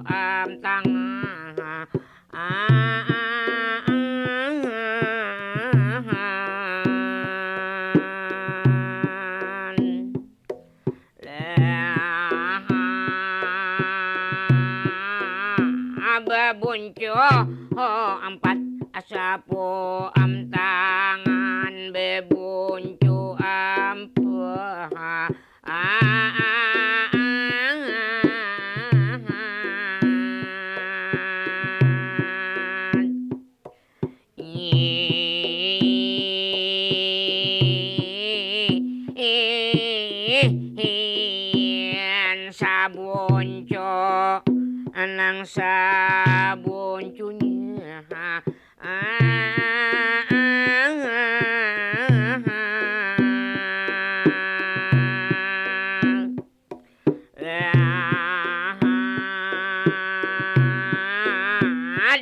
am tangah babunco empat asapo am tangan bebuncu ampuh sabunco nang sabuncunya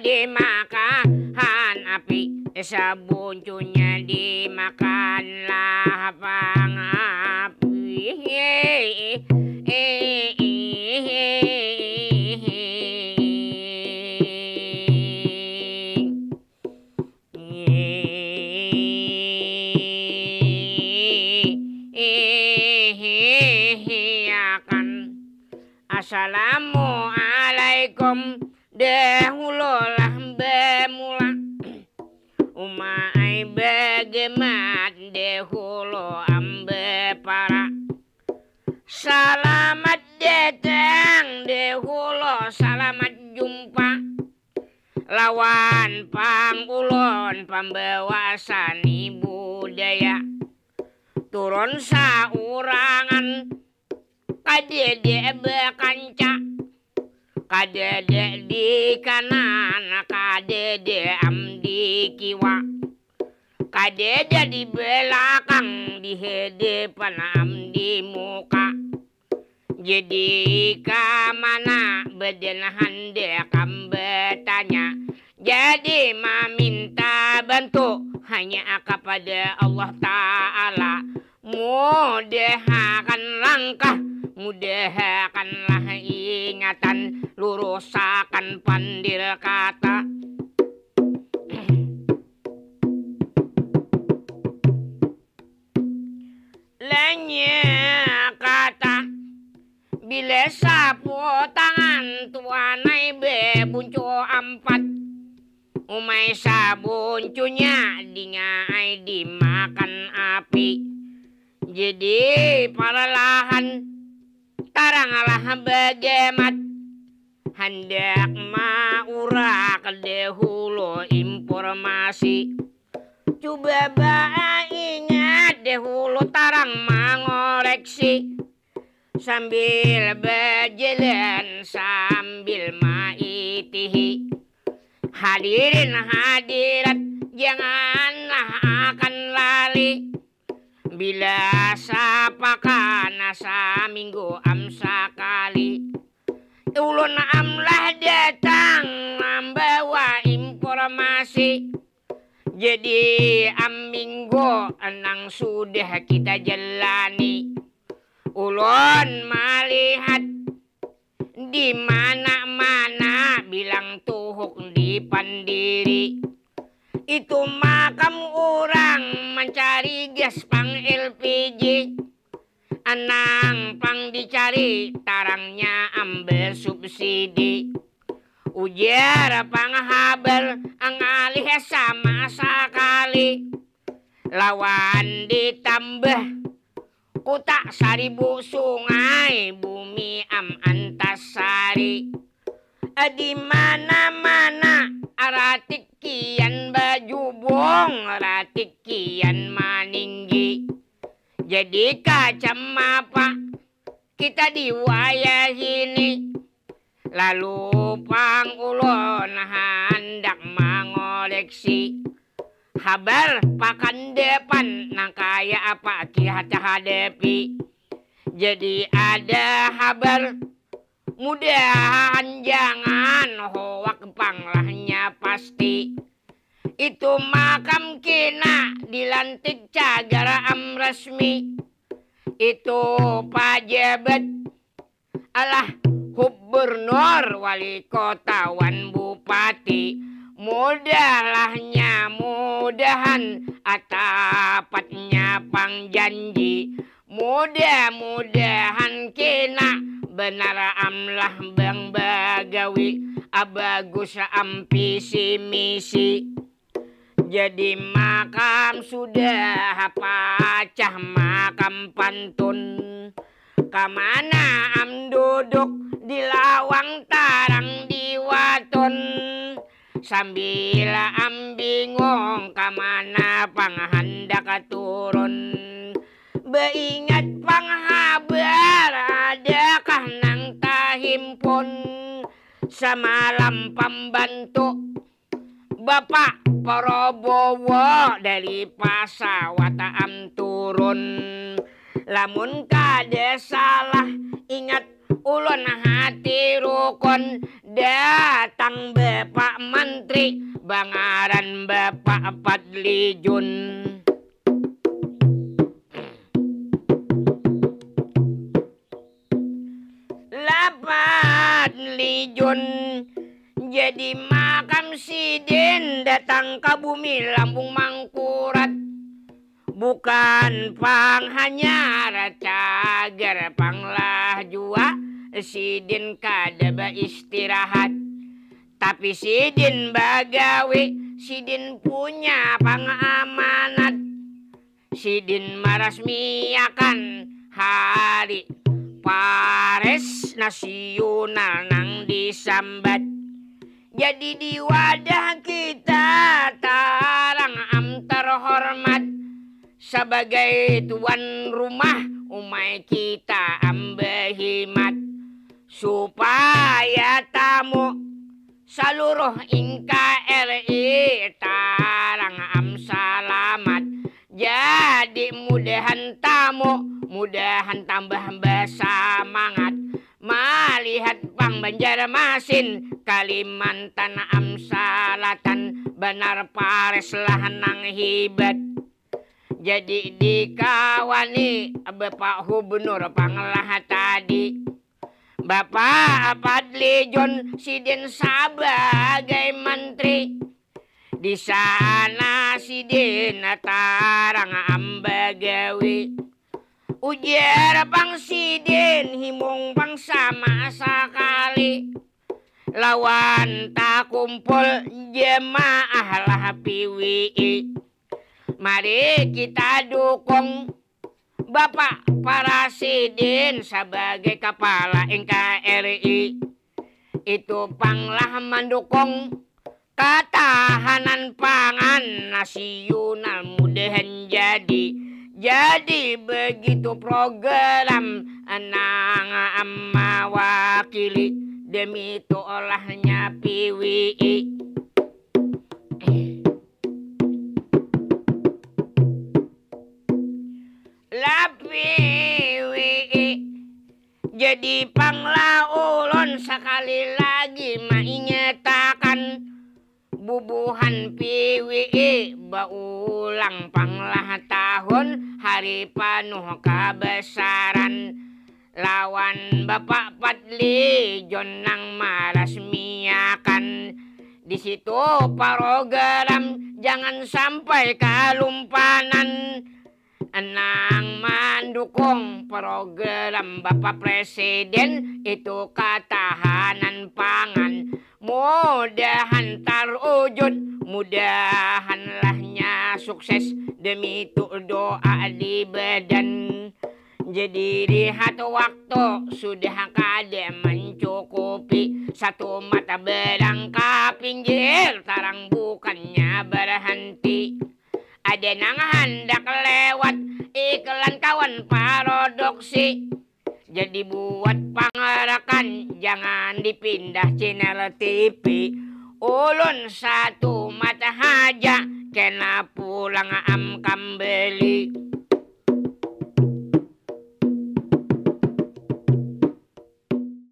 dimakan api sabuncunya dimakanlah pang api Assalamualaikum dehulolah bemula umai begemat dehulo ambe para selamat datang dehulo selamat jumpa lawan pangulon pembawasan budaya turun saurangan kadede bekanca kadede di kanan kadede am di kiwa kadede di belakang di hadapan am di muka jadi kamana beden handek am bertanya jadi meminta bantu hanya kepada Allah Ta'ala mudahkan langkah mudahkanlah ingatan lurusakan pandil kata lainnya kata bila sapu tangan tuanai bebuncu empat umai sabuncunya dingai dimakan api jadi perlahan taranglah begemat hendak maurak dahulu informasi coba ingat dahulu tarang mengoreksi sambil berjalan sambil maitihi hadirin hadirat janganlah akan lali bila sapakan saminggu am sakali ulun amlah datang membawa informasi jadi am minggu enang sudah kita jalani ulun melihat di mana-mana bilang tuhuk di pandiri itu makam orang mencari gas pang LPG anang pang dicari tarangnya ambil subsidi ujar pang haber ang alih sama sekali lawan ditambah kutak 1000 sungai bumi am antasari di mana-mana aratik kian bajubong aratik kian maninggi jadi kacam apa kita di wayah ini lalu pangulon hendak mengoleksi kabar pakan depan nang kaya apa kita hadapi jadi ada kabar mudahan jangan hoak panglahnya pasti itu makam kina dilantik cagar am resmi itu pajabat alah hubbe gubernur, wali kota, wan bupati. Mudahnya mudahan atapatnya pangjanji. Mudah-mudahan kena benar amlah bang bagawi abagus ampisi misi. Jadi makam sudah pacah makam pantun. Kamana am duduk di lawang tarang di waton. Sambil am bingung kamana panghandak turun. Beingat panghabar adakah nang tahimpun. Samalam pembantu Bapak Prabowo dari pesawat am turun. Lamun kada salah ingat ulun hati rukun. Datang Bapak Menteri Bangaran Bapak Fadlijun. Fadlijun jadi makam sidin datang ke bumi lambung mangkurat. Bukan pang hanya cagar panglah jua sidin kada istirahat. Tapi sidin bagawi sidin punya pangamanat. Sidin meresmiakan hari Pares nasional nang disambat. Jadi di wadah kita tarang am terhormat. Sebagai tuan rumah umai kita am berhimat. Supaya tamu seluruh NKRI tarang am selamat. Jadi mudahan tamu, mudahan tambah bersemangat. Melihat pang Banjarmasin, Kalimantan am Selatan, benar pares lah nang hibat. Jadi dikawani Bapak Gubernur panglah tadi. Bapak Fadlijun sidin sebagai menteri. Di sana sidin tarang am bagawi. Ujar pang sidin himung pang sama sekali. Lawan tak kumpul jemaah lah PWI. Mari kita dukung Bapak Presiden sebagai kepala NKRI. Itu panglah mendukung ketahanan pangan nasional mudahan jadi begitu program nang mewakili demi itu olahnya PWI. La PWI jadi panglah ulun sekali lagi mainyatakan bubuhan PWI baulang panglah tahun hari penuh kebesaran. Lawan Bapak Fadlijun nang meresmiakan. Di situ program jangan sampai kelumpanan. Nang mendukung program Bapak Presiden itu ketahanan pangan. Mudahan terwujud, mudahanlahnya sukses demi itu doa di badan. Jadi lihat waktu sudah kada mencukupi. Satu mata berangkap pinggir tarang bukannya berhenti. Ada nang hendak lewat iklan kawan paradoksi. Jadi buat pangarakan jangan dipindah channel TV. Ulun satu mata haja kena pulang am kembali.